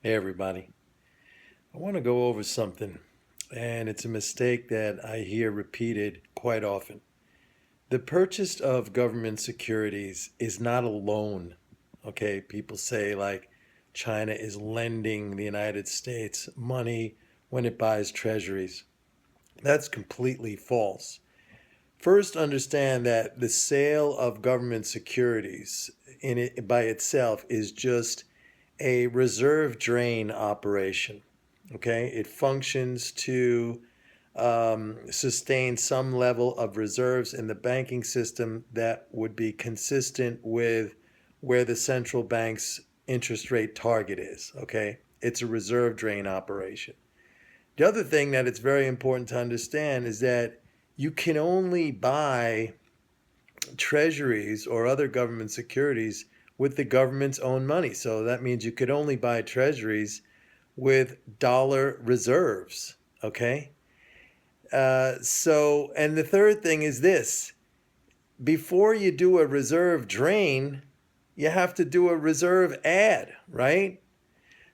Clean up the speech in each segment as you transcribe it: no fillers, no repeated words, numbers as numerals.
Hey everybody. I want to go over something, and it's a mistake that I hear repeated quite often. The purchase of government securities is not a loan. Okay, people say like China is lending the United States money when it buys treasuries. That's completely false. First, understand that the sale of government securities in it by itself is just a reserve drain operation. Okay, it functions to sustain some level of reserves in the banking system that would be consistent with where the central bank's interest rate target is. Okay, it's a reserve drain operation. The other thing that it's very important to understand is that you can only buy treasuries or other government securities with the government's own money. So that means you could only buy treasuries with dollar reserves. Okay. And the third thing is this: before you do a reserve drain, you have to do a reserve add, right?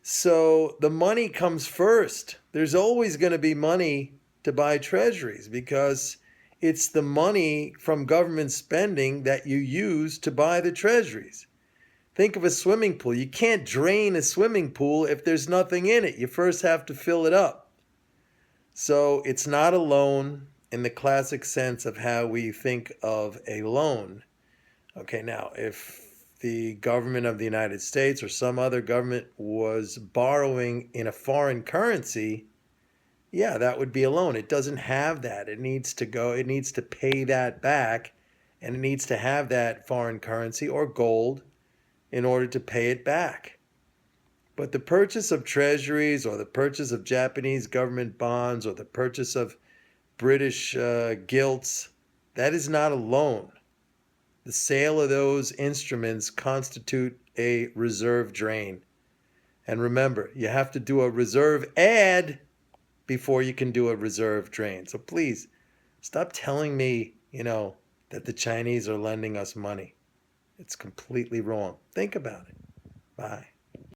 So the money comes first. There's always going to be money to buy treasuries because it's the money from government spending that you use to buy the treasuries. Think of a swimming pool. You can't drain a swimming pool if there's nothing in it. You first have to fill it up. So it's not a loan in the classic sense of how we think of a loan. Okay, now if the government of the United States or some other government was borrowing in a foreign currency, yeah, that would be a loan. It doesn't have that. It needs to pay that back, and it needs to have that foreign currency or gold in order to pay it back. But the purchase of treasuries or the purchase of Japanese government bonds or the purchase of British gilts, that is not a loan. The sale of those instruments constitute a reserve drain. And remember, you have to do a reserve add before you can do a reserve drain. So please stop telling me, that the Chinese are lending us money. It's completely wrong. Think about it. Bye.